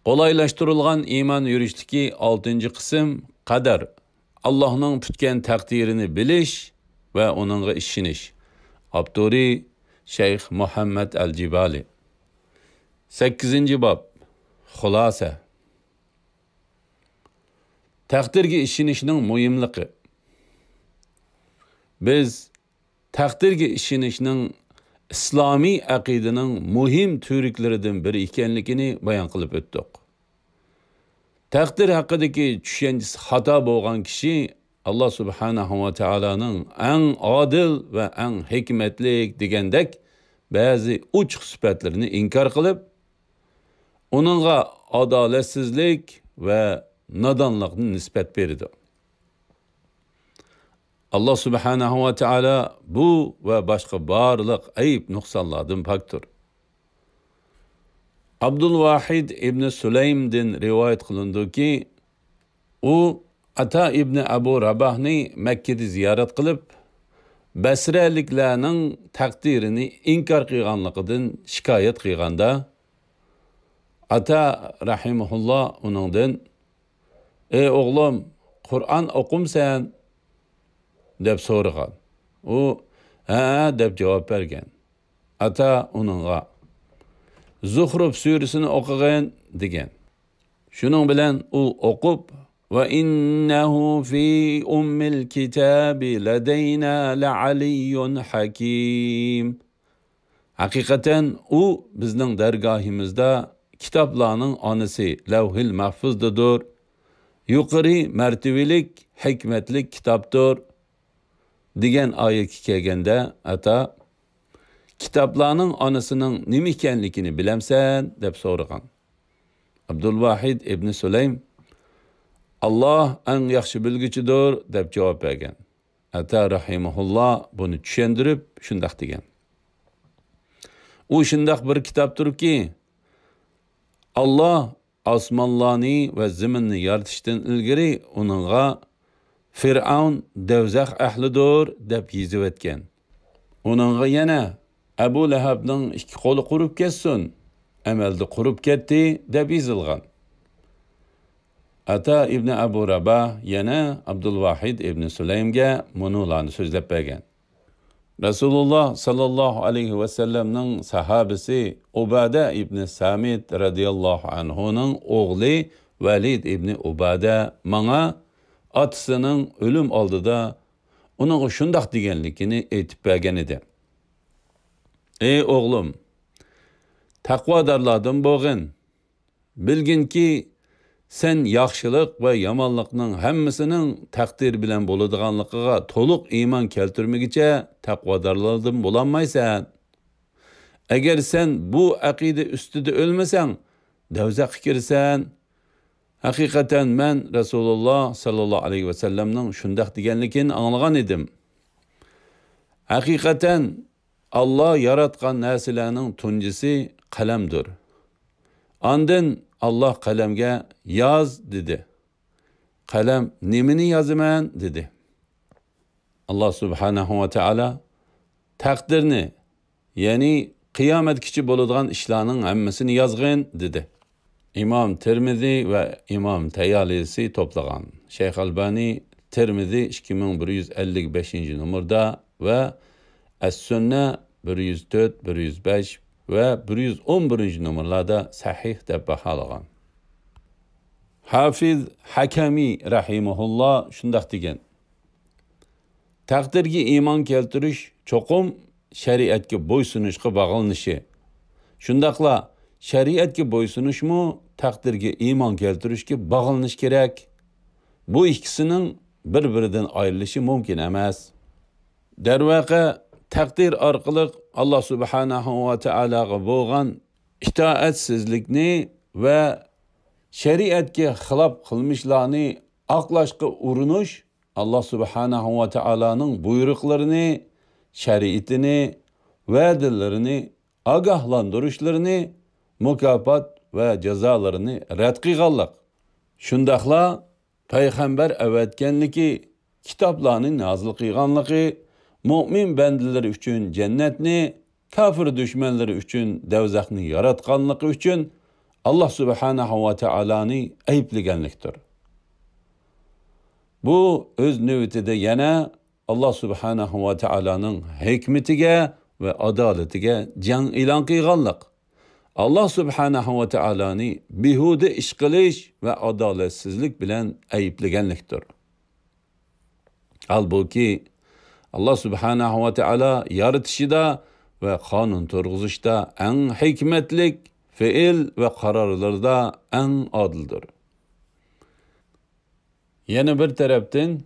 Qolaylaştırılgan iman yürüşteki 6. kısım qadar. Allah'ın pütken takdirini bilish ve onunla işiniş. Abduri Şeyh Muhammed El-Cibali. 8. bab. Xulasa. Takdirge işinişning muhimligi. Biz takdirge işinişning İslami aqidaning muhim türükleridan biri ekanligini bayon qilib o'tdik. Takdir haqidagi tushunchasi xato bo'lgan kishi Allah subhanahu va taolaning eng adil va eng hikmatlik degandek ba'zi uch sifatlarini inkor qilib, uningga adolatsizlik va nodonlikni nisbat berdi. Allah subhanahu wa ta'ala bu ve başka barlık ayıp nuqsanlardan paktur. Abdülvahid İbni Süleym'den rivayet kılındı ki, o Ata İbni Abu Rabah'ni Mekke'de ziyaret kılıp, Basraliklarning takdirini inkar qilganligidan shikoyat qilganda, Ata rahimahulloh uningdan, ey o'g'lim, Qur'on o'qimsan deb so'ragan. U ha deb javob bergan. Ata uningga Zuhruf surasini o'qigan degan. Shuning bilan u o'qib va innahu fi ummil kitabi ladayna la'aliyyun hakim. Haqiqatan u bizning dargohimizda kitoblarning onasi Lavhil Mahfuzdadir. Yuqori martabalik hikmatlik kitobdir degan oyatga kelganda ata kitoblarning onasining nima ekanligini bilamsan deb so'ragan. Abdulvahid ibn Sulaym Allah eng yaxshi bilguchidir deb javob bergan. Ata rahimahulloh buni tushuntirib shunday degan. U shunday bir kitobdirki, Allah osmonlarni va zaminni yaratishdan ilgari uningga Fir'aun davzax ahlidir deb yozib o'tgan. Uningga yana Abu Lahabning ikki qo'li qurib ketsin, amalda qurib ketdi deb yozilgan. Ata ibn Abu Rabah yana Abdulvahid ibn Sulaymga munolarni so'zlab bergan. Rasululloh sallallohu alayhi va sallamning sahabisi Ubada ibn Samit radhiyallohu anhuning o'g'li Valid ibn Ubada menga atısının ölüm oldida uning shundoq deganligini aytib bergan edi. Ey o'g'lim, taqvodorlardan bo'lgin. Bilginki sen yaxshilik va yomonlikning hammasining taqdir bilan bo'ladiganligiga to'liq iymon keltirmaguncha taqvodorlardan bo'lolmaysan. Agar sen bu aqida ustida o'lmasang, davzaqqa kirsan. Haqiqatan men Rasululloh sallallohu alayhi va sallamning shundoq deganligini anglagan edim. Haqiqatan Allah yaratgan narsalarning tunjisi qalamdir. Ondan Allah qalamga yoz dedi. Qalam nimani yozaman dedi. Allah subhanahu va taala taqdirni, ya'ni qiyomatgacha bo'ladigan ishlarning hammasini yozgin dedi. İmam Tirmizi ve İmam Tayalisi toplagan. Şeyh Albani Tirmizi 2155. numarda ve Es-Sünne 104, 105 ve 111. numarlarda sahih deb bahalagan. Hafiz Hakami rahimahulloh shundoq degan. Taqdirga iymon keltirish cho'qim shariatga bo'ysunishga bog'lanishi. Shundaqla shariatga bo'ysunishmi taqdirga iymon keltirishga bog'lanish kerak. Bu ikkisining bir-biridan ayrilishi mumkin emas. Darvaqa taqdir orqali Allah subhanahu va taolaga bo'lgan itoatsizlikni va shariatga xilof qilmishlarni oqlashga urinish Allah subhanahu va taolaning buyruqlarini, shariatini, va'dalarini, ogohlantirishlarini, mukofot va jazolarni rad qilganlik. Shundaqla payg'ambar avatganligi, kitoblarni nozil qilganligi, mu'min bandalar uchun jannatni, kafir dushmanlari uchun davzaxni yaratganligi uchun Allah subhanahu ve ta'alani ayıplaganlikdir. Bu öz növbetide yana Allah subhanahu ve ta'alaning hikmetiga ve adaletiga jang e'lon qilganlik. Allah subhanahu ve ta'alani behuda ish qilish ve adolatsizlik bilan ayıplaganlikdir. Halbuki Allah subhanahu ve ta'ala yaratishida ve qonun turg'izishda eng hikmetlik, fe'il ve qarorlarda eng adildir. Yana bir tarafdan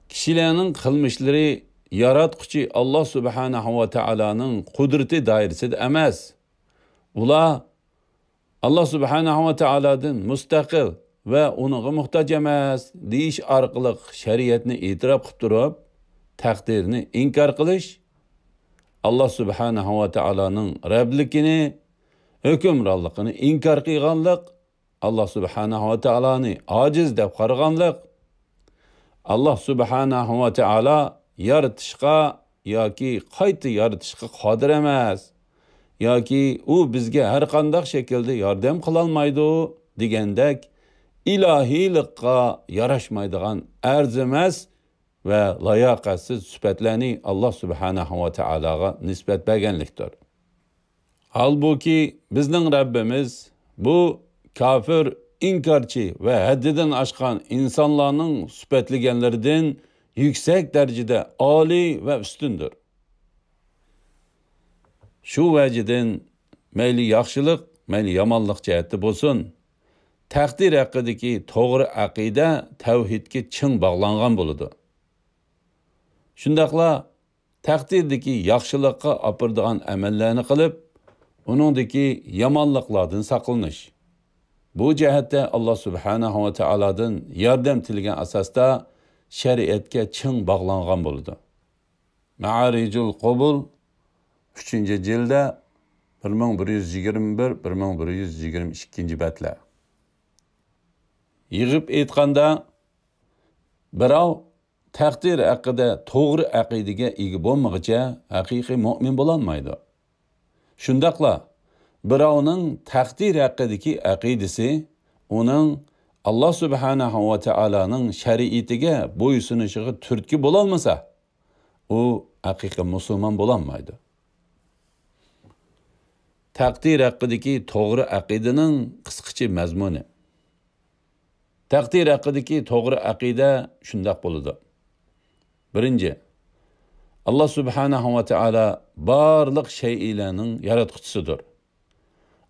kishilarning qilmishlari yaratquchi Allah subhanahu ve ta'alaning qudrati doirasida emas. Ular Allah subhanahu ve ta'aladan mustaqil ve unuga muhtoj emas deyish orqali shariatni e'tirof qilib turib, taqdirni inkor qilish, Allah subhanahu ve ta'alaning Rabligini, hukmronligini inkor qilganlik, Allah subhanahu ve ta'alani ojiz deb qaraganlik, Allah subhanahu ve ta'ala yaratishga yoki qayta yaratishga qodir emas, yoki u bizga har qanday shaklda yordam qila olmaydi degandek ilahiylikqa yarashmaydigan arzimas ve layoqatsiz sifatlarni Allah subhanahu ve ta'alaga nisbat berganlikdir. Halbuki bizning Rabbimiz bu kafir, inkarchi ve haddidan oshgan insonlarning sifatlaganlaridan yüksek derecede oliy ve üstündür. Şu vəcidən mayli yaxşılıq, mayli yamanlıq cəhətdə bolsun, təqdir haqqidagi to'g'ri aqida tavhidga ching bog'langan bo'ladi. Shundaqla taqdirdagi yaxshilikqa opiradigan amallarni qilib, uningdagi yomonliklardan saqlanish. Bu jihatda Alloh subhanahu va taolodan yordam tilgan asosda shariatga ching bog'langan bo'ladi. Ma'arijul Qubul 3-jilda 1121-1122 batlar. Yig'ib aytganda, birov taqdir haqida to'g'ri aqidaga ega bo'lmaguncha haqiqiy mu'min bo'lolmaydi. Shundaqla birovning taqdir haqidagi aqidasi uning Allah subhanahu va taolaning shariatiga bo'ysunishiga turtki bo'lolmasa, u haqiqiy musulmon bo'lolmaydi. Taqdir haqidagi to'g'ri aqidaning qisqacha mazmuni. Taqdir haqidagi to'g'ri aqida shundoq bo'ladi. Birinchi, Allah subhanahu va taolo barliq shaylarning yaratquchisidir.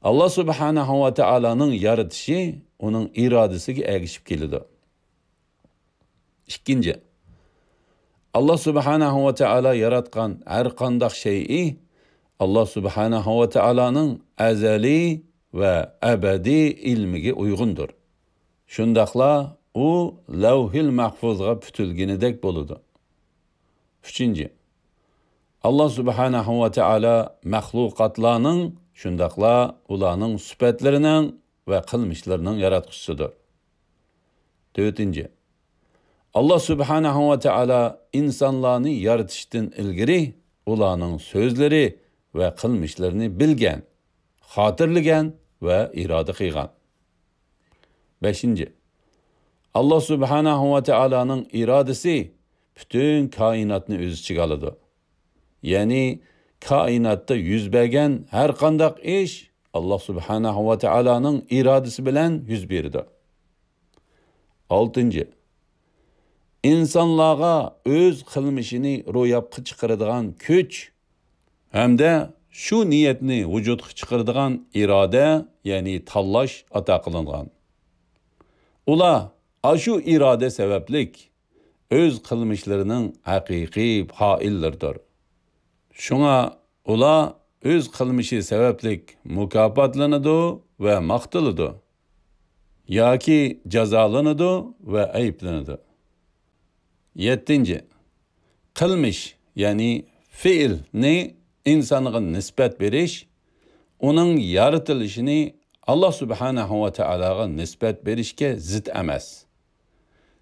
Allah subhanahu va taoloning yaratishi uning irodasiga ergishib keladi. Ikkinchi, Allah subhanahu va taolo yaratgan har qanday shay'i Allah subhanahu ve ta'alaning azali ve ebedi ilmiga uygundur. Shundaqla u lavhil mahfuzga putilginidek bo'ladi. Üçüncü, Allah subhanahu ve ta'ala mahluqatlarning shundaqla ularning sifatlarining ve qilmishlarining yaratquchisidir. Dördüncü, Allah subhanahu ve ta'ala insonlarni yaratishdan ilgari ularning so'zlari ve qilmishlarini bilgan, xotirlagan ve iroda qilgan. Beşinci, Allah subhanahu ve ta'alaning irodasi bütün kainatni o'z ichiga oladi. Ya'ni kainatda yuz bergan har qanday ish Allah subhanahu ve ta'alaning irodasi bilan yuz berdi. Altıncı, insonlarga o'z qilmishini ro'yobga chiqaradigan kuch hamda shu niyatni vujudga chiqaradigan iroda, ya'ni tanlash ato qilingan. Ular shu iroda sabablik o'z qilmishlarining haqiqiy faillaridir. Shunga ular o'z qilmishi sabablik mukofotlanadi va maqtaladi yoki jazolanadi va ayblanadi. 7. Qilmish, ya'ni fe'lni insonga nisbat berish, uning yaratilishini Allah subhanahu ve ta'alaga nisbat berishga zid emas.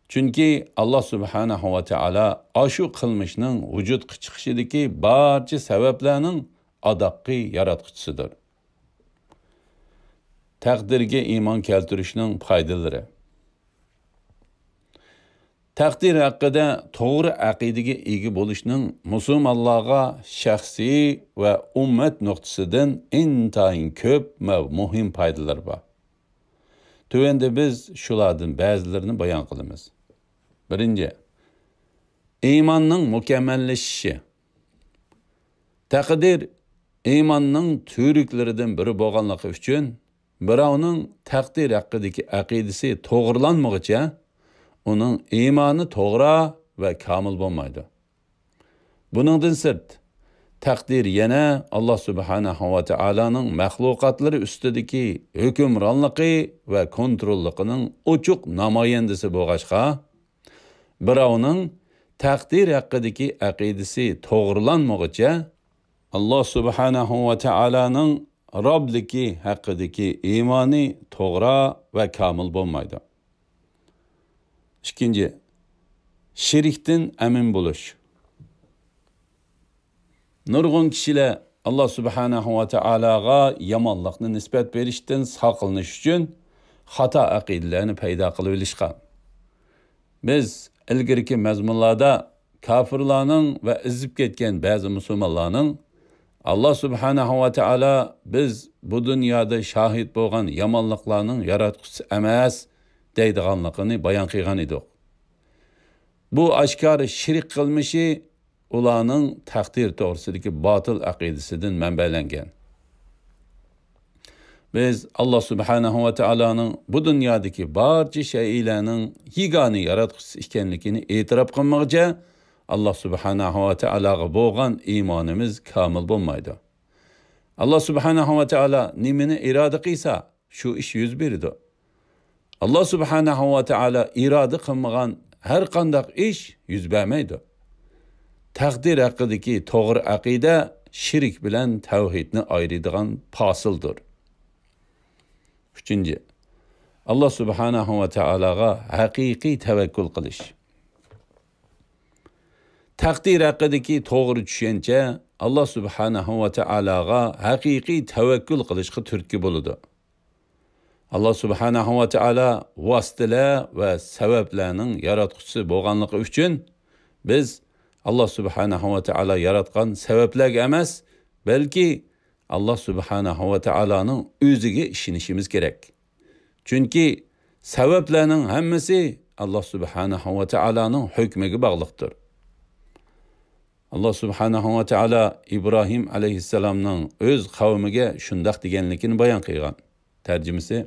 Chunki Allah subhanahu ve ta'ala ashu qilmishning vujudga chiqishidagi barcha sabablarning adoqi yaratquchisidir. taqdirga iymon keltirishning foydalari. Taqdir haqida to'g'ri aqidaga ega bo'lishning musulmonlarga shaxsiy va ummat nuqtasidan intayin ko'p va muhim foydalari bor. Tövəndə biz şulardan bəzilərini bayan qılımız. Birinci, imanın mükəmməlləşişi. Təqdir, imanın türüklərindən biri boğanlığı üçün, birovning təqdir haqqidagi aqidasi to'g'rilanmaguncha, uning iymoni to'g'ri va komil bo'lmaydi. Buningdan sirt, taqdir yana Allah subhanahu va taolaning maxluqotlari ustidagi hukmronligi va kontrolligining ochiq namoyandasi bo'lg'achqa, birovning taqdir haqidagi aqidasi to'g'rilanmaguncha, Allah subhanahu va taolaning Robligi haqidagi iymoni to'g'ri va komil bo'lmaydi. Ikkinchi, shirkdan amin bo'lish. Nurg'un kishilar Allah subhanahu va taolaga yomonlikni nisbat berishdan saqlanish uchun xato aqidalarni paydo qilib olishgan. Biz ilgirki mazmunlarda kafirlarning va izib ketgan ba'zi musulmonlarning Allah subhanahu va taolo biz bu dunyoda shahid bo'lgan yomonliklarning yaratquchisi emas deydiganligini bayon qilgan edik. Bu oshkor shirk qilmishi ularning taqdir to'g'risidagi botil aqidasidan manbalangan. Biz Allah subhanahu va taoloning bu dunyodagi barcha shaylarning yagona yaratquchisi ekanligini e'tirof qilmoqcha, Allah subhanahu va taologa bo'lgan iymonimiz komil bo'lmaydi. Allah subhanahu va taolo nimani iroda qilsa, shu ish yuz beradi. Allah subhanahu va taolo iroda qilmagan har qanday ish yuz bermaydi. Taqdir haqidagi to'g'ri aqida shirk bilan tavhidni ayiradigan fasildir. Uchinchi, Allah subhanahu va taologa haqiqiy tavakkul qilish. Taqdir haqidagi to'g'ri tushuncha Allah subhanahu va taologa haqiqiy tavakkul qilishga turtki bo'ladi. Allah subhanahu va taolo vositalar va sabablarning yaratquchisi bo'lganligi uchun biz Allah subhanahu va taolo yaratgan sabablarga emas, balki Allah subhanahu va taoloning o'ziga ishonishimiz kerak. Chunki sabablarning hammasi Allah subhanahu va taoloning hukmiga bog'liqdir. Allah subhanahu va taolo İbrahim alayhissalomning o'z qavmiga shundoq deganligini bayon qilgan. Tarjimasi: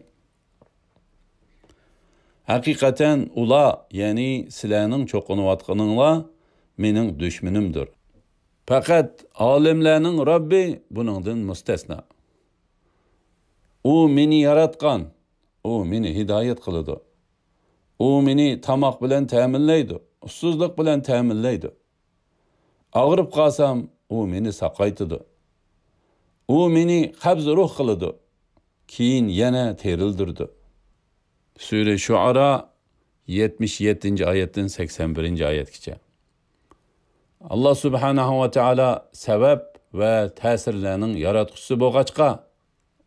Haqiqatan ular, ya'ni sizlarning cho'qinayotganinglar mening dushmanimdir. Faqat olimlarning Robbi buningdan mustasno. U meni yaratgan, u meni hidoyat qiladi. U meni tamoq bilan ta'minlaydi, ussizlik bilan ta'minlaydi. Og'rib qolsam, u meni saqaytidi. U meni qabz ruh qiladi, keyin yana terildirdi. Sura Shuara 77-oyatdan 81-oyatgacha. Allah subhanahu va taolo sabab va ta'sirlarning yaratquchisi bo'lg'achqa,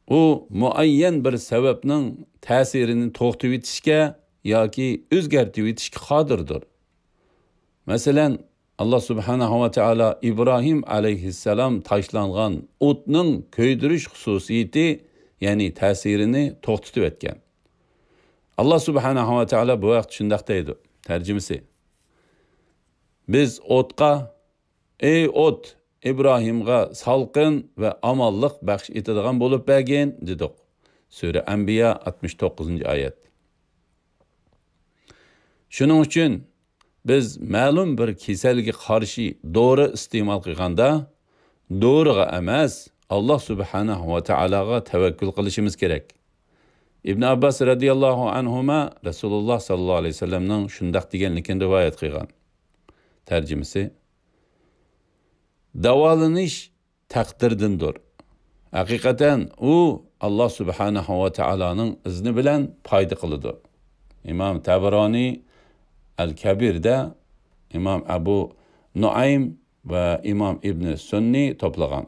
u muayyan bir sababning ta'sirini to'xtatib etishga yoki o'zgartirib etishga qodirdir. Masalan, Allah subhanahu va taolo İbrahim alayhissalom tashlangan o'tning ko'ydirish xususiyati, ya'ni ta'sirini to'xtatib etgan. Allah subhanahu va taolo bu vaqt shunday deydi. Tarjimasi: Biz o'tqa, ey o't, İbrahimga salqin va amonlik baxsh etadigan bo'lib bergin dedik. Sura Anbiya 69-oyat. Shuning uchun biz ma'lum bir kasalga qarshi dori iste'mol qilganda, doriga emas, Allah subhanahu va taologa tavakkul qilishimiz kerak. İbn Abbas radhiyallohu anhuma Rasululloh sallallohu alayhi vasallamning shundoq deganligini rivoyat qilgan. Tarjimasi: Davolanish taqdirdindir. Haqiqatan u Allah subhanahu va taoloning izni bilan foyda qiladi. İmam Tabarani Al-Kabir'da İmam Abu Nuaym ve İmam İbn Sunni toplagan.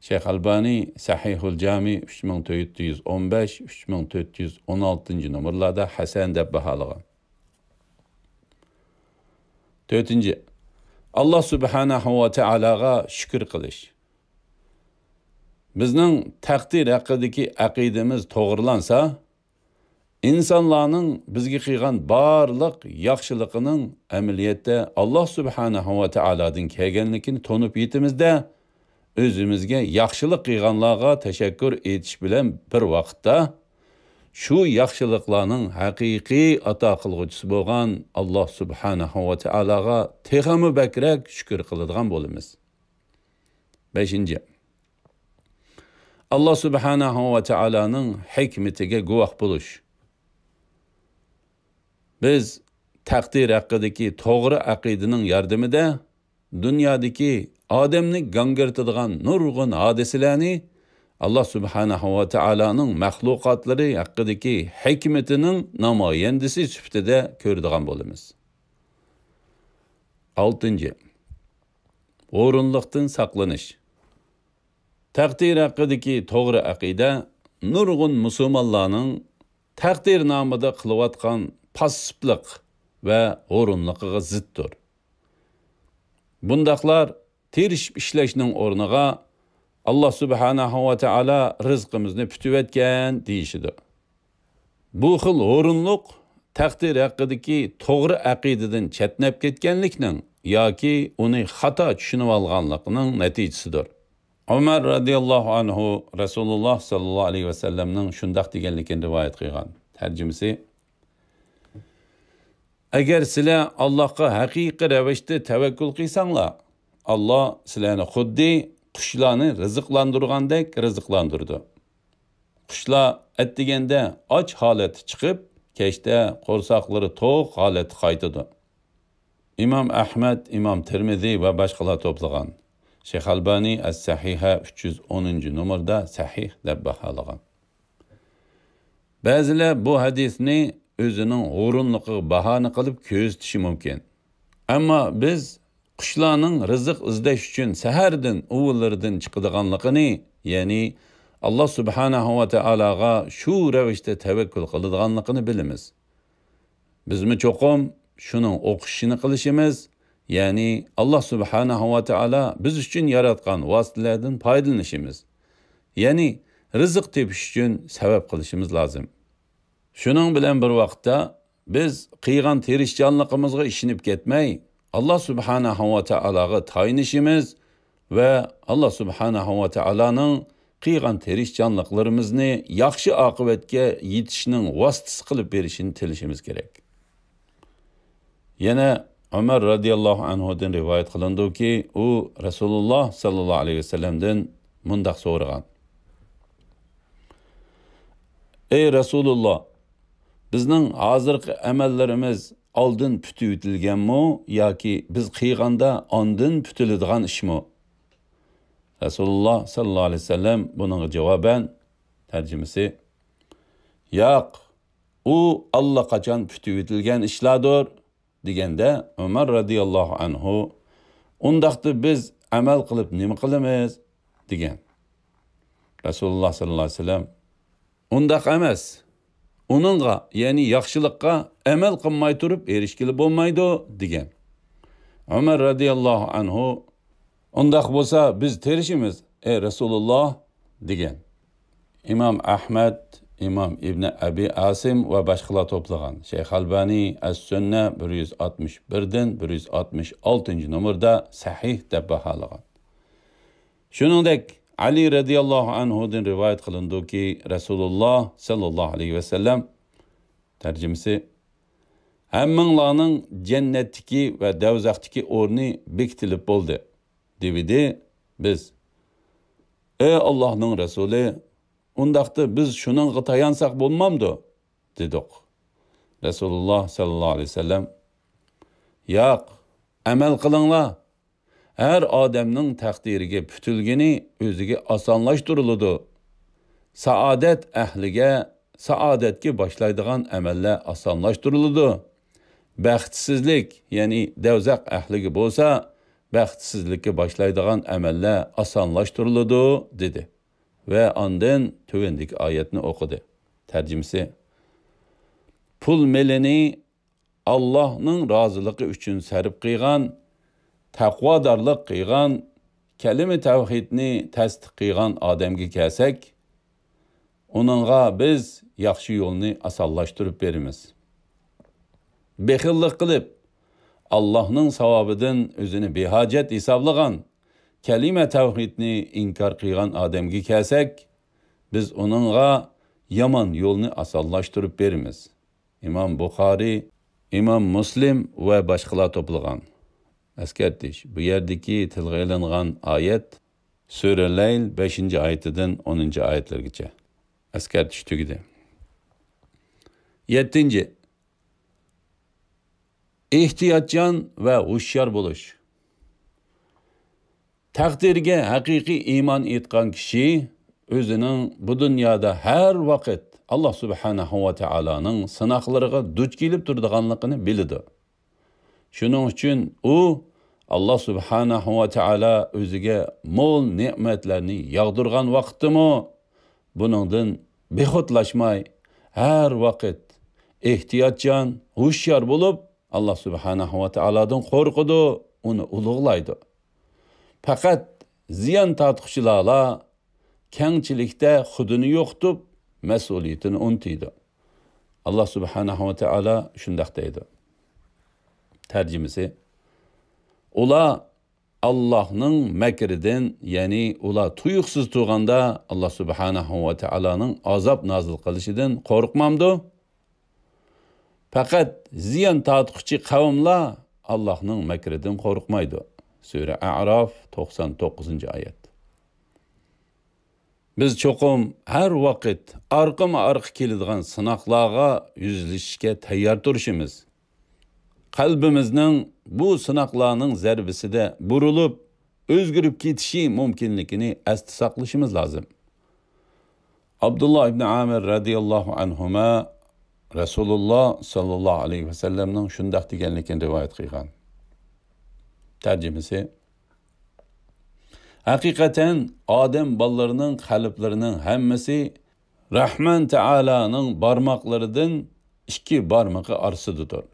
Şeyh Albani Sahihul Cami 3415, 3416 numaralarda Hasan deb bahalagan. 4. Allah subhanahu ve ta'alaga şükür qilish. Bizning taqdir haqidagi aqidamiz to'g'rilansa, insonlarning bizga qilgan barliq yaxshiligining amaliyotda Allah subhanahu va taolodan kelganligini tonib yetimizda o'zimizga yaxshilik qilganlarga tashakkur etish bilan bir vaqtda shu yaxshiliklarning haqiqiy ato qilguvchisi bo'lgan Allah subhanahu va taologa texmi bakrak shukr qiladigan bo'lamiz. 5. Allah subhanahu ve Taala'nın hikmetiga guvoh bo'lish. Biz taqdir haqidagi to'g'ri aqidaning yordamida dunyodagi odamni gangirtadigan nurg'un hodisalarni Allah subhanahu ve Taala'nın mahluqotlari haqidagi hikmetining namoyandasi sifatida ko'radigan bo'lamiz. 6. O'rinliqdan saqlanish. Taqdir haqidagi to'g'ri aqida nurg'un musulmonlarning taqdir nomida qilayotgan passiblik va o'rinliqiga ziddir. Bundaqlar tirishib ishlashning o'rniga Allah subhanahu va taolo rizqimizni putib etgan deyishidir. Bu xil o'rinliq taqdir haqidagi to'g'ri aqidadan chetnab ketganlikning yoki uni xato tushunib olganlikning natijasidir. Ömer radıyallahu anhu Resulullah sallallahu aleyhi ve sellem'nin şundaq deganligini rivoyat qilgan. Tarjimasi: Agar sizlar Allohga haqiqiy ravishda tavakkul qilsanglar, Allah sizlarni xuddi qushlarni rizqlantirgandek rizqlantirdi. Qushlar atdiganda och holati chiqib, kechda qo'rsoqlari to'q holati qaytadi. İmam Ahmad, İmam Tirmizi va boshqalar to'plagan. Şeyh Albani As-Sahiha 310 numarada sahih deb bahalagan. Ba'zilar bu hadisni o'zining o'rinliqiga bahona qilib ko'zitishi mumkin. Ammo biz qushlarning rizq izlash uchun sahardan uvullardan chiqadiganligini, ya'ni Allah subhanahu va taologa shu ravishda tavakkul qiladiganligini bilamiz. Bizmi cho'qim shuning o'qishini qilishimiz, yani Allah subhanahu wa ta'ala biz uchun yaratgan vositalardan foydalanishimiz, yani rizq tepish uchun sabab qilishimiz lozim. Shuning bilan bir vaqtda biz qiygan tirishchanligimizga ishinib ketmay, Allah subhanahu wa ta'alaga tayinishimiz va Allah subhanahu wa ta'alaning qiygan tirishchanliklarimizni yaxshi oqibatga yetishning vositasi qilib berishini tilishimiz kerak. Yana Ömer radıyallahu anhu'dan rivayet qilindi ki, u Resulullah sallallahu aleyhi ve sellem'den mundaq so'ragan: Ey Resulullah, bizning hozirgi amallarimiz oldin putib etilganmi yoki biz qilganda ondin putiladigan ishmi? Resulullah sallallahu aleyhi ve sellem bunun javoban tarjimasi: Yo'q, u allaqachon putib etilgan ishlardir deganda Ömer radıyallahu anhu undaqda biz amal qilib nima qilamiz degan. Resulullah sallallahu aleyhi ve sellem undaq emas. Onunğa, yani yaxshilikqa amal qilmay turib erishkili bo'lmaydi degan. Ömer radıyallahu anhu undaq bo'lsa biz terishimiz ey Resulullah degan. İmam Ahmad, İmam İbn Abi Asim ve başkalar toplagan. Şeyh Albani As-Sunna 161'den 166 numarada sahih deb bahalagan. Shuningdek Ali radıyallahu anhu'dan rivayet qilindi ki Resulullah sallallahu aleyhi ve sellem tarjimasi: Hammanglarning jannatdagi va dovzaxdagi o'rni bekitilib bo'ldi. Dedi biz: Ey Allohning Rasuli, undaqda biz shuningga tayansak bo'lmamdi dedik. Resulullah sallallahu aleyhi ve sellem: Yo'q, amal qilinglar. Her odamning taqdiriga putilgini o'ziga osonlashtiriladi. Saodat ahliga saodatga boshlaydigan amallar osonlashtiriladi. Baxtsizlik, ya'ni dovzax ahliga bo'lsa, baxtsizlikka boshlaydigan amallar osonlashtiriladi dedi va ondan tövendeki oyatni o'qidi. Tarjimasi: pul melini Allah'ның razılığı üçün sarf qilgan, taqvodorlik qilgan, kalima tavhidni tasdiq qilgan odamga kelsak, onunğa biz yaxshi yo'lni osonlashtirib beramiz. Bexillik qilib, Allah'ның savobidan o'zini behojat hisoblagan, kalima tavhidni inkor qilgan odamga kelsak, biz onunğa yomon yo'lni osonlashtirib beramiz. İmam Buxoriy, İmam Muslim ve başkalar toplagan. Eskertiş, bu yerdeki tilga ilingan ayet Sure Leyl 5. ayetinden 10. ayetlergiçe. Eskertiş tügidi. 7. İhtiyatcan ve hushyor buluş. Takdirge hakiki iman etgan kişi özünün bu dünyada her vakit Allah subhanahu wa ta'ala'nın sınaqlarına duch kelib turdiganligini biladi. Shuning uchun u Allah subhanahu wa ta'ala o'ziga mo'l ne'matlarni yog'dirgan vaqtimi buningdan bexotlashmay har vaqt ehtiyotchan, hushyor bo'lib Allah subhanahu wa ta'aladan qo'rqidi, uni ulug'laydi. Faqat ziyon tortquchilar kengchilikda xudini yo'qtib mas'uliyatini untiydi. Allah subhanahu wa ta'ala shundoq deydi. Tarjimasi: ular Allah'ның makridan, ya'ni ular tuyuqsiz turganda Allah subhanahu wa ta'alaning azob nozil qilishidan qo'rqmamdi. Faqat ziyon tortquchi qavmlar Allah'ның makridan qo'rqmaydi. Sura A'raf 99. ayet. Biz çoxum her vaqt arqama-arqa keladigan sinoqlarga yuzlashishga tayyor turishimiz. Qalbimizning bu sinoqlarning zarbisida burilib, o'zgarib ketishi mumkinligini esda saqlashimiz lozim. Abdullah ibn Amir radiyallohu anhuma Rasululloh sallallohu alayhi va sallamning shundoq deganligini rivoyat qilgan. Tarjimasi: hakikaten Adem ballarının qalblarının hammasi Rahman Teala'nın barmaqlarından iki barmağı arasıdır.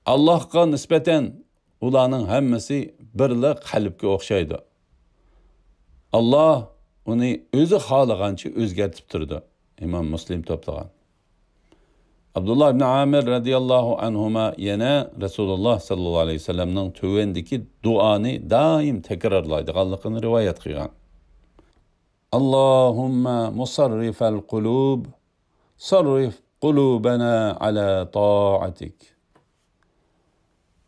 Allah'a nispeten ularning hammasi birla qalbga o'xshaydi. Allah uni o'zi xohlagancha o'zgartib turdi. İmam Muslim to'plagan. Abdullah ibn Amir radiyallohu anhuma yana Rasululloh sallallohu alayhi vasallamning tövendeki duani daim tekrarlaydiganligini rivoyat qilgan. Allahumma musarrifal qulub, sarrif qulubana ala ta'atik.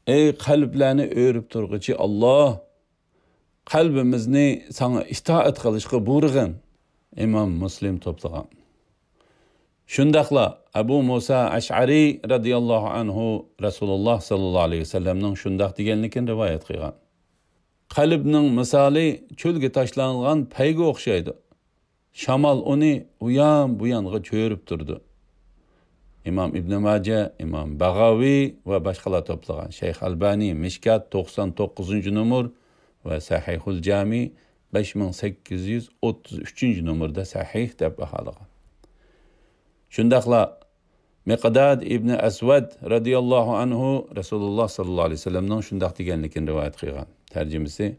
Ey qalblarni o'rib turg'ichi Allah, qalbimizni sana itoat qilishga buyurgin. İmam Muslim to'plagan. Shundaqla Abu Musa Ash'ari radiyallohu anhu Rasululloh sallallohu alayhi vasallamning shundaq deganligini rivoyat qilgan. Qalbning misoli cho'lga tashlangan payga o'xshaydi. Shamol uni u ham bu yonga cho'rib turdi. İmam İbn Majah, İmam Bag'aviy va boshqalar to'plagan. Shayx Albani Mishkat 99 numur va Sahihul Jami 5833 numurda sahih deb baholagan. Shundaqla Miqdad ibn Aswad radiyallohu anhu Rasululloh sallallohu alayhi vasallamning shundaq deganligini rivoyat qilgan. Tarjimasi: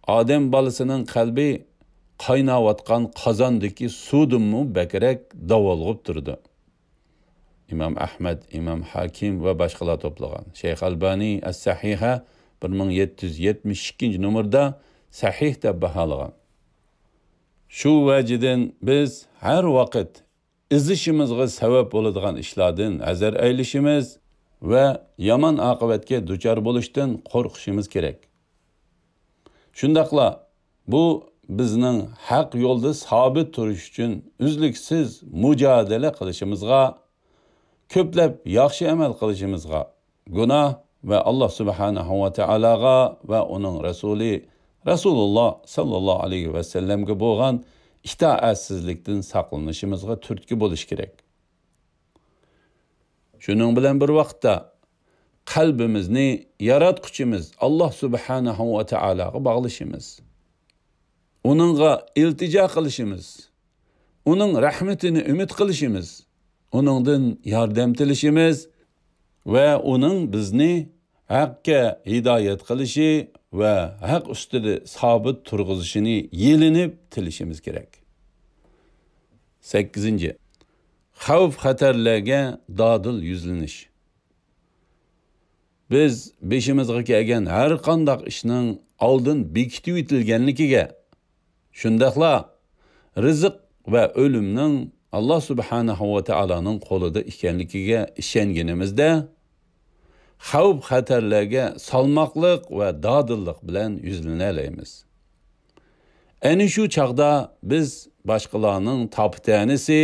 Adem balasining qalbi qaynayotgan qozondagi suvdinmi bakrak davolg'ib turdi. İmam Ahmad, İmam Hakim va boshqalar to'plagan. Shayx Albani As-Sahiha 1772 numurda sahih deb baholagan. Shu vajidan biz har vaqt izishimizga sabab bo'ladigan ishlardan azar aylishimiz va yomon oqibatga duchor bo'lishdan qo'rqishimiz kerak. Shundaqla bu bizning haq yo'lda sabit turish uchun uzluksiz mujodala qilishimizga, ko'plab yaxshi amal qilishimizga, gunoh va Alloh subhanahu va taologa va uning rasuli Rasululloh sallallohu alayhi va sallamga bo'lgan itoatsizlikdan saqlanishimizga turtki bo'lish kerak. Shuning bilan bir vaqtda qalbimizni yaratquchimiz Alloh subhanahu va taologa bog'lashimiz, uningga iltijo qilishimiz, uning rahmatini umid qilishimiz, uningdan yordam tilashimiz va uning bizni haqqa hidoyat qilishi va haq ustida sabit turg'izishini yelinib tilashimiz kerak. 8. Xavf xatarlarga dodil yuzlanish. Biz beshimizga kelgan har qanday ishning oldin bekitib etilganligiga, shundaqla rizq va o'limning Alloh subhanahu va taoloning qo'lida ekanligiga ishonganimizda, xavf xatarlarga salmoqliq va dodillik bilan yuzlanalaymiz. Ana shu chaqda biz boshqalarning toptanisi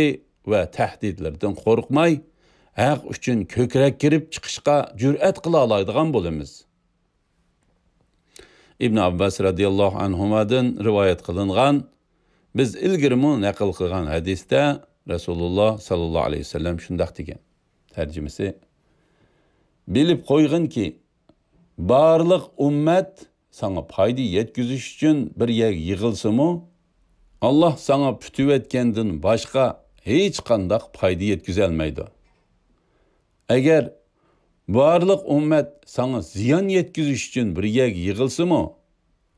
va tahdidlardan qo'rqmay, haq uchun ko'krak kirib chiqishga jur'at qila oladigan bo'lamiz. Ibn Abbas radhiyallohu anhudan rivoyat qilingan, biz ilgirmi naql qilgan hadisda Rasululloh sallallohu alayhi vasallam shunday degan. Tarjimasi: bilib qo'yginki, barliq ummat sana foyda yetkazish uchun bir yer yig'ilsa-mu, Alloh sana putib etgandan boshqa hech qanday foyda yetkaza olmaydi. Agar barliq ummat sana ziyon yetkazish uchun bir yerga yig'ilsa-mu,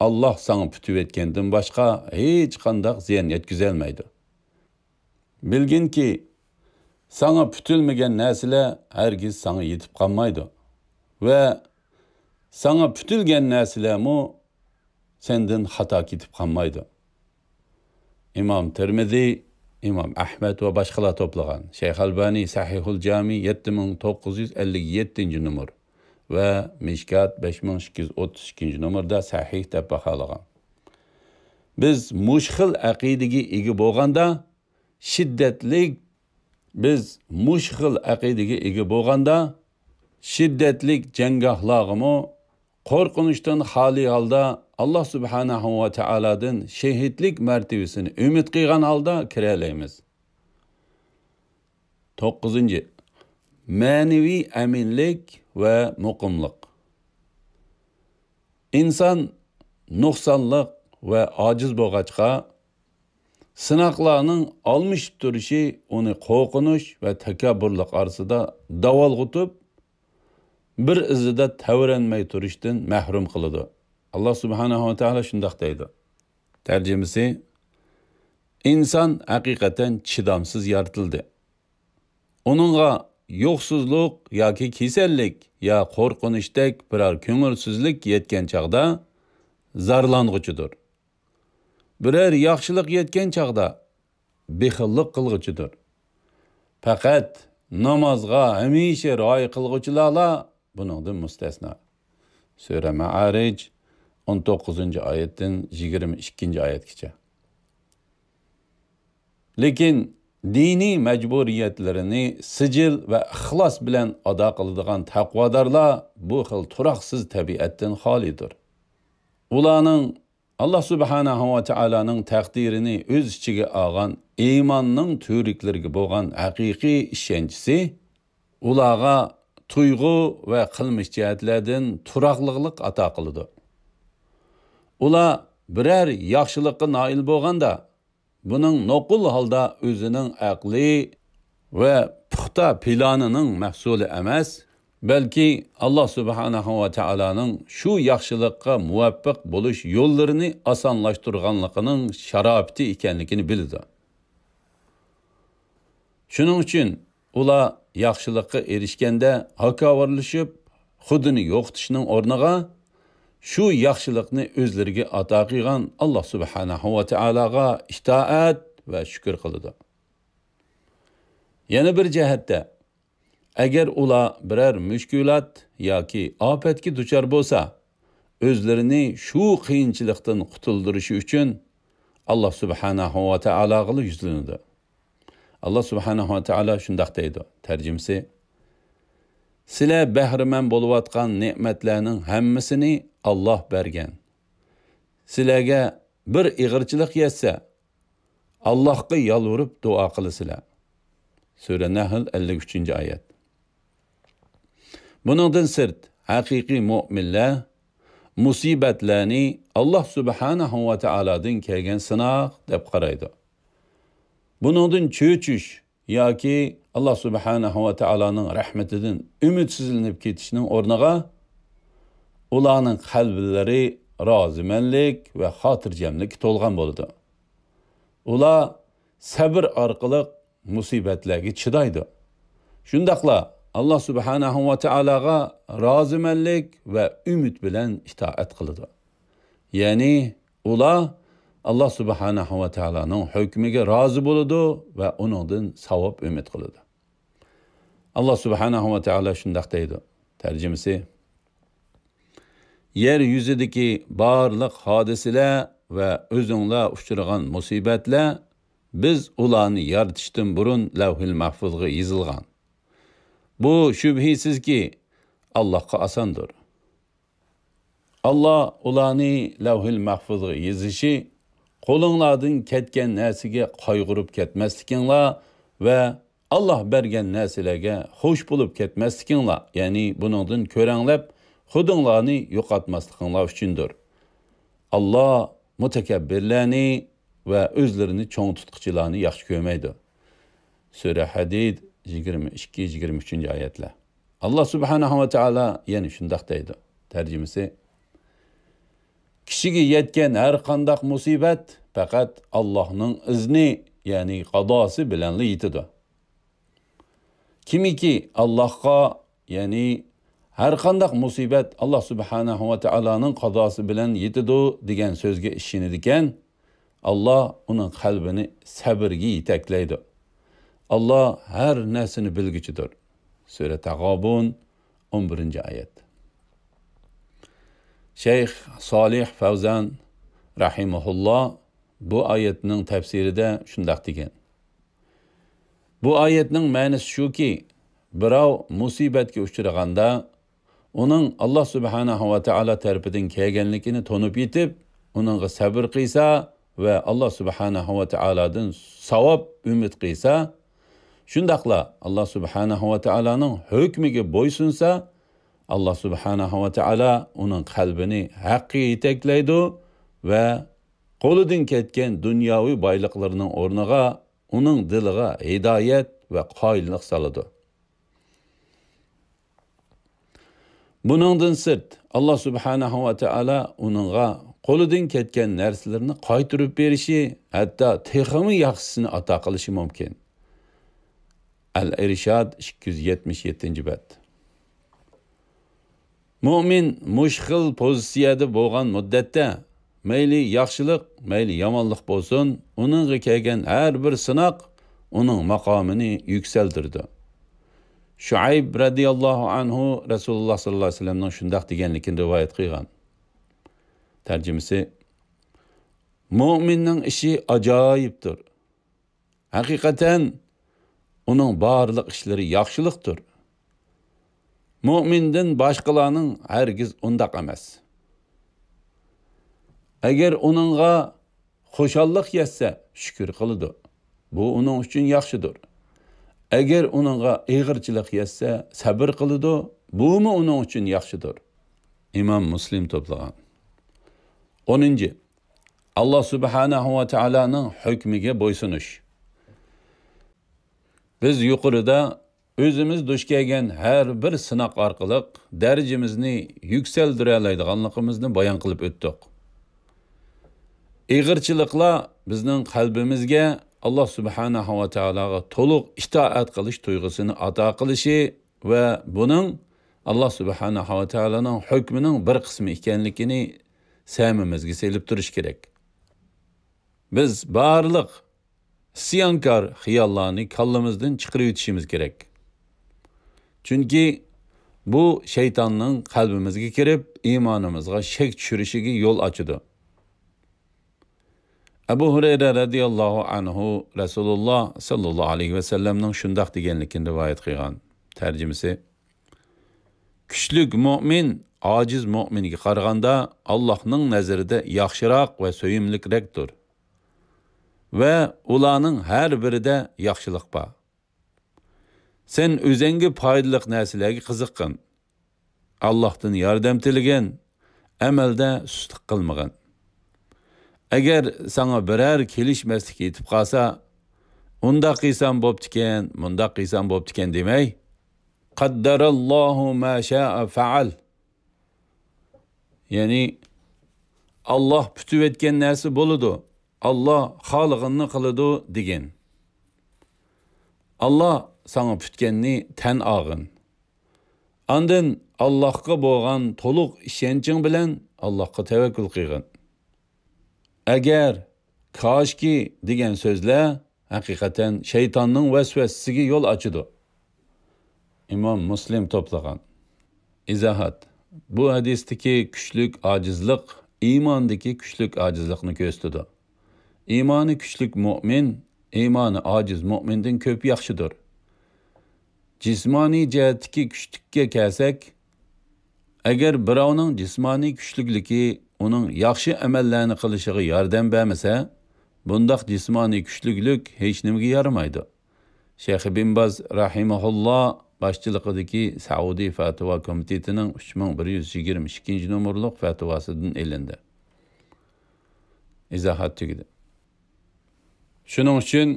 Alloh sana putib etgandan boshqa hech qanday ziyon yetkaza olmaydi. Bilginki, sana putilmagan narsalar hargiz sana yetib qolmaydi va sana putilgan narsalarmi sendan xato ketib qolmaydi. İmam Tirmizi, İmam Ahmed va boshqalar to'plagan. Shayx Albani Sahihul Jami 7957 numar va Mishkat 5232 numarda sahih deb baholagan. Biz mushxil aqidaga ega bo'lganda, shiddatli janggohlarga qo'rqinishdan xoli holda Alloh subhanahu va taolodan shahidlik martabasini umid qilgan holda kiralaymiz. 9. Ma'naviy aminlik va muqimlik. İnsan nuqsonliq va ojiz bo'lg'achqa, sinoqlarning olmish turishi uni qo'rqinish va takabburlik orasida davolg'utib, bir izida tavranmay turishdan mahrum qiladi. Allah subhanahu wa ta'ala shundoq deydi. Tarjimasi: inson haqiqatan chidamsiz yaratildi. Uningga yo'qsizlik yoki kasallik ya qo'rqinishdek biror ko'ngilsizlik yetgan chaqda zarlang'uchidir. Biror yaxshilik yetgan chaqda bexillik qilg'uchidir. Faqat namozga hamisha rioya qilg'uvchilar buningdan mustasno. Sura Ma'arij 19-oyatdan 22-oyatgacha. Lekin diniy majburiyatlarini sijil va ixlos bilan ado qiladigan taqvodorlar bu xil turaqsiz tabiatdan xolidir. Ularning Allah subhanahu va taoloning taqdirini o'z ichiga olgan iymonning turiklariga bo'lgan haqiqiy ishonchisi ularga tuyg'u va qilmish jihatlardan turaqliqlik ato qiladi. Ular biror yaxshilikqa noil bo'lganda, buning noqul holda o'zining aqli va puxta planining mahsuli emas, balki Allah subhanahu va taoloning shu yaxshilikqa muvaffaq bo'lish yo'llarini osonlashtirganligining sharofati ekanligini biladi. Shuning uchun ular yaxshilikqa erishganda hakavorlashib, xudini yo'qotishning o'rniga shu yaxshilikni o'zlariga ato qilgan Alloh subhanahu va taologa itoat va shukr qiladi. Yana bir jihatda, agar ular biror mushkulat yoki ofatga duchor bo'lsa, o'zlarini shu qiyinchilikdan qutuldirishi uchun Alloh subhanahu va taologa yuzlanadi. Allah subhanahu wa ta'ala shundoq deydi. Tarjimasi: sizlar bahriman bo'layotgan ne'matlarning hammasini Alloh bergan. Sizlarga bir ig'irchilik yetsa, Allohga yolvorib duo qilasizlar. Sura Nahl 53-oyat. Buningdan sirt haqiqiy mu'minlar musibatlarni Alloh subhanahu va taolodan kelgan sinoq deb qaraydi. Buningdan cho'chish yoki Alloh subhanahu va taoloning rahmatidan umidsizlanib ketishning o'rniga ularning qalblari rozimanlik va xotirjamlik to'lgan bo'ladi. Ular sabr orqali musibatlarga chidaydi. Shundaqla Allah subhanahu va taologa rozimanlik va umid bilan itoat qiladi. Ya'ni ular Allah subhanahu va taoloning hukmiga rozi bo'ladi va uningdan savob umid qiladi. Allah subhanahu va taolo shundaq deydi. Tarjimasi: yer yuzidagi barliq hodisalar va o'zinglar uchragan musibatlar biz ularni yaratishdan burun lavhil mahfuzga yozilgan. Bu shubhisizki Allohga osondir. Allah ularni lavhil mahfuzga yozishi qo'linglardan ketgan narsaga qayg'urib ketmaslikinglar va Allah bergan narsalarga xush bo'lib ketmaslikinglar, ya'ni buningdan ko'ranglab xudinglarni yo'qotmaslikinglar uchundir. Allah mutakabbirlarni va o'zlarini cho'ng tutqichilarni yaxshi ko'rmaydi. Sura Hadid 22-23 oyatlar. Allah subhanahu va taolo yana shundaq deydi. Tarjimasi: kishiga yetgan har qanday musibat faqat Allohning izni, ya'ni qadosi bilan yetadi. Kimiki Allohga, ya'ni har qanday musibat Allah subhanahu va taoloning qadosi bilan yetadi degan so'zga ishonadi ekan, Allah uning qalbini sabrga yetaklaydi. Allah her narsani bilguchidir. Sura Tag'obun 11-oyat. Shayx Solih Fawzan rahimahulloh bu oyatning tafsirida shundaq degan. Bu oyatning ma'nosi shuki, birov musibatga uchraganda uning Allah subhanahu va taolo tarafidan kelganligini tonib yetib, uningga sabr qilsa va Allah subhanahu va taolodan savob umid qilsa, shundaqla Allah subhanahu va taoloning hukmiga bo'ysunsa, Allah subhanahu va taolo uning qalbini haqqa yetaklaydi va qo'lidan ketgan dunyoviy boyliqlarning o'rniga uning diliga hidoyat va qoyillik soladi. Buningdan sirt Allah subhanahu va taolo uningga qo'lidan ketgan narsalarni qaytarib berishi, hatto texmi yaxshisini ato qilishi mumkin. Al-Irshad 277-bet. Mu'min mushkil pozitsiyada bo'lgan muddatda mayli yaxshilik, mayli yomonlik bo'lsin, uningga kelgan har bir sinoq uning maqomini yuksaltirdi. Shuayb radhiyallohu anhu Rasululloh sallallohu alayhi vasallamning shundaq deganligini rivoyat qilgan. Tarjimasi: mu'minning ishi ajoyibdir. Haqiqatan uning barliq ishlari yaxshilikdir. Mu'mindan boshqalarning hargiz undaq emas. Agar uningga xushallik yetsa, shukr qiladi. Bu uning uchun yaxshidir. Agar uningga ig'irchilik yetsa, sabr qiladi. Bu uning uchun yaxshidir. Imom Muslim to'plagan. 10. Allah subhanahu va taoloning hukmiga bo'ysunish. Biz yuqorida o'zimiz duch kelgan har bir sinoq orqali darajamizni yuksaltira oladiganligimizni bayon qilib o'tdik. Ig'irchiliklar bizning qalbimizga Allah subhanahu va taologa to'liq itoat qilish tuyg'usini ato qilishi va buning Allah subhanahu va taoloning hukmining bir qismi ekanligini samimizga selib turish kerak. Biz barliq siyonkor xiyollarni kallamizdan chiqarib o'tishimiz kerak. Chunki bu shaytonning qalbimizga kirib, iymonimizga shak tushirishiga yo'l ochadi. Abu Hurayra radhiyallohu anhu Rasululloh sallallohu alayhi vasallamning shundaq deganligini rivoyat qilgan. Tarjimasi: kuchlik mu'min ojiz mu'minga qaraganda Allohning nazarida yaxshiroq va so'yimlikdir. Ve ularning her birida yaxshilik bor. Sen o'zingga foydali narsalarga qiziqqin. Allah'tan yardım tilagan, amalda sustluk qilmagan. Agar sana birer kelishmaslik yetib qolsa, unda qilsam bo'ptikan, munda qilsam bo'ptikan demay, qaddarallohu ma sha'a fa'al. Ya'ni Allah pütüp etken narsa bo'ladi. Allah xolig'ini qiladi degan. Allah sana pütkenni tan olg'in. Andın Allah'a bo'lgan to'liq ishonching bilan Allohga tavakkul qilgin. Agar koshki degan so'zlar haqiqatan shaytonning vasvasasiga yo'l ochadi. İmam Muslim to'plagan. Izohat. Bu hadisdagi kuchlik ojizlik iymondagi kuchlik ojizlikni ko'rsatadi. İmanı kuchlik mu'min, imoni ojiz mu'mindan ko'p yaxshidir. Jismoniy jihatdagi kuchlikka kelsak, agar birovning jismoniy kuchlikligi uning yaxshi amallarni qilishiga yordam bermasa, bundaq jismoniy kuchliklik hech nimaga yaramaydi. Shayx ibn Baz rahimahulloh boshchiligidagi Saudiya Fatvo komitetining 3122-nomerlik fatvosidan elindi. Izohat tugadi. Shuning uchun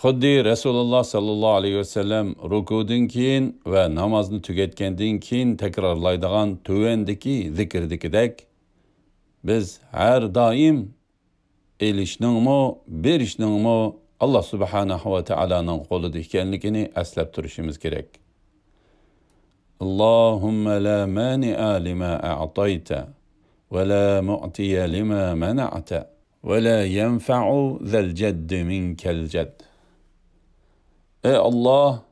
xuddi Rasululloh sallallohu alayhi vasallam rukudan keyin va namozni tugatgandan keyin takrorlaydigan tuvandagi zikrdagidek biz har doim elishninmi, berishninmi Allah subhanahu va taolaning qo'lida ekanligini eslab turishimiz kerak. Allohumma la mani'a lima a'tayta va la mu'tiya lima mana'ta va la yanfa'u zal jadd minkal jadd. Ey Allah,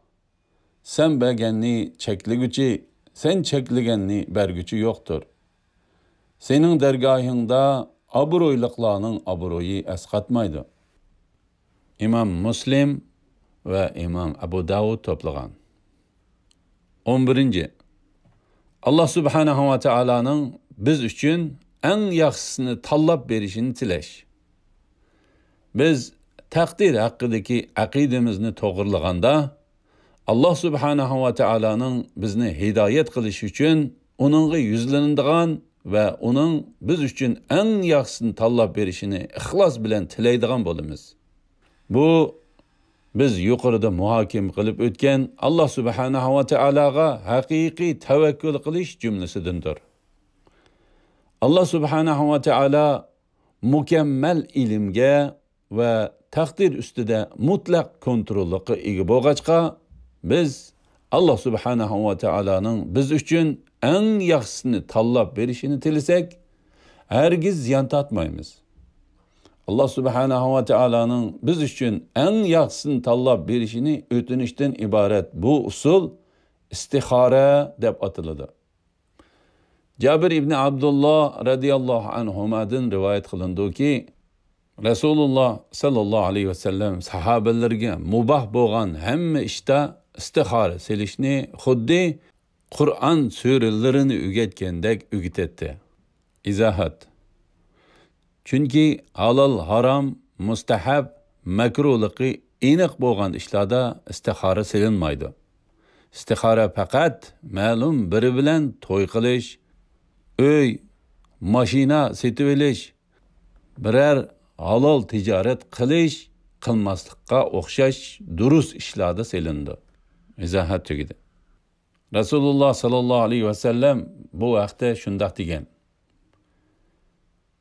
sen berganni chekliguchi, sen cheklaganni berguchi yo'qdir. Sening dargohingda obro'yliqlarning obro'yi asqatmaydi. İmam Muslim ve İmam Abu Davud toplagan. 11. Allah subhanahu wa ta'ala'nın biz üçün en yaxşısını tanlab berişini tilash. Biz takdir haqqidagi aqidamizni to'g'rilaganda Allah subhanahu wa ta'ala'nın bizni hidoyat qilish uchun uningga yuzlanadigan ve uning biz üçün en yaxşısını tanlab berishini ixlos bilan tilaydigan bo'lamiz. Bu biz yuqorida muhokama qilib o'tgan Allah subhanahu wa ta'alaga haqiqiy tavakkul qilish jumlasidandir. Allah subhanahu wa ta'ala mukammal ilmga va taqdir ustida mutlaq kontrolga ega bo'lg'achqa biz Allah subhanahu wa ta'alaning biz uchun eng yaxshisini tanlab berishini tilasak, hargiz ziyon tortmaymiz. Allah subhanahu wa ta'ala'nın biz üçün en yaxşısını tanlab berişini ötünüşten ibaret bu usul istihara deb atıldı. Cabir ibn Abdullah radiyallahu anhumadan rivayet kılındı ki Resulullah sallallahu aleyhi ve sellem sahabelerge mubah bo'lgan hamma ishda istihara selishni xuddi Kur'an surelerini ügetgendek ügetetti. İzahat. Çünkü halal, haram, mustahab, makruhligi aniq bo'lgan ishlarda istihara silinmaydi. Istihara faqat ma'lum biri bilan to'y qilish, uy, mashina setib olish, birer halal tijorat qilish, qilmaslikqa o'xshash durust ishlarda silindi. Izohat tugadi. Rasululloh sallallohu alayhi vasallam bu vaqtda shunday degan: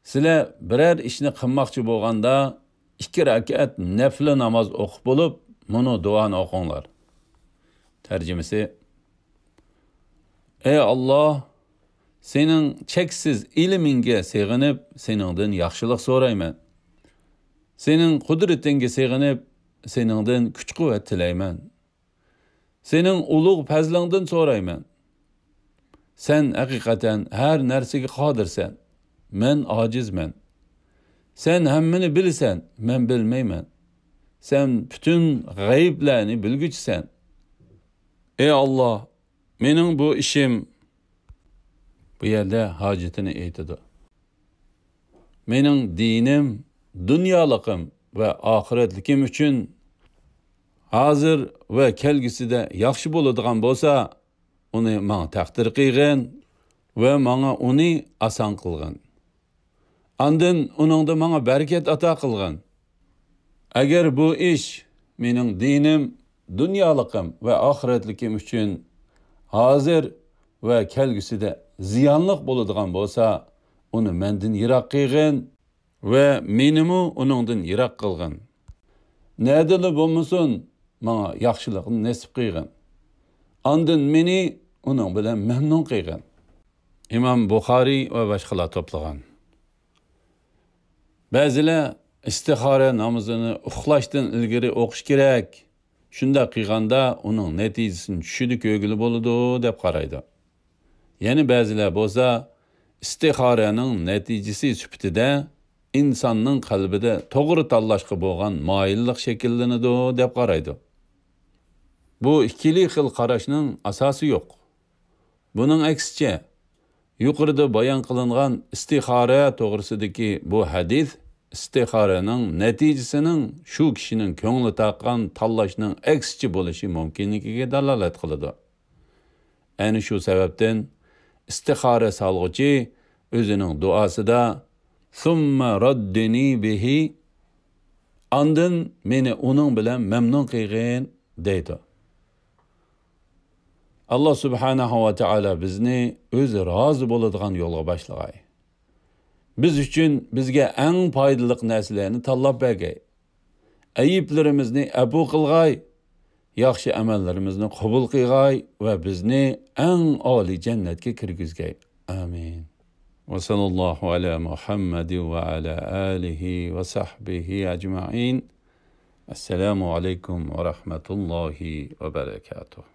sizlar birer ishni qilmoqchi bo'lganda 2 rakat nafl namoz o'qib bo'lib, buni duoni o'qinglar. Tarjimasi: Ey Allah, sening cheksiz ilmingga sig'inib, seningdan yaxshilik so'rayman. Sening qudratingga sig'inib, seningdan kuch-quvvat tilayman. Sening ulug' fazlingdan so'rayman. Sen haqiqatan har narsaga qodirsan. Men ojizman. Sen hammani bilsan, men bilmayman. Sen bütün g'ayblarni bilguchisan. Ey Allah, mening bu ishim bu yerda hojatini aytadi. Mening dinim, dunyoliqim va oxiratlikim uchun hozir va kelgusida yaxshi bo'ladigan bo'lsa, uni manga taqdir qilgan va manga uni oson qilgan. Andin uningda manga barakat ato qilgan. Agar bu ish mening dinim, dunyoliqim va oxiratlikim uchun hozir va kelgusida ziyonliq bo'ladigan bo'lsa, uni mendan yiroq qilgan va menimi uningdan yiroq qilgan. Nadili bo'lmasin, manga yaxshilikni nasib qilgan. Andin meni uning bilan mamnun qilgan. İmam Buxoriy va boshqalar to'plagan. Ba'zilar istixora namozini uxlashdan ilgari o'qish kerak. Shunda qilganda uning natijasini tushunib ko'gili bo'ladi deb qaraydi. Ya'ni ba'zilar bo'lsa istixoraning natijasi sifatida insonning qalbida to'g'ri tanlashga bo'lgan moyillik shakllanadi deb qaraydi. Bu ikkili xil qarashning asosi yo'q. Buning aksicha yuqorida bayon qilingan istixora to'g'risidagi bu hadis istixoraning natijasining shu kishining ko'ngli taqqan tanlashning aksicha bo'lishi mumkinligiga dalolat qiladi. Ayni shu sababdan istixora solg'uchi o'zining duosida "Summa raddini bihi" andin meni uning bilan mamnun qilgin deydi. Allah subhanahu va taala bizni o'zi rozi bo'ladigan yo'lga boshlagay. Biz uchun bizga eng foydali narsalarni tanlab bergay. Ayiblarimizni afu qilgay, yaxshi amallarimizni qabul qilgay va bizni eng oliy jannatga kirgizgay. Amin. Va sallallohu ala Muhammad va ala alihi va sahbihi ajma'in. Assalomu alaykum va rahmatullohi va barakatuh.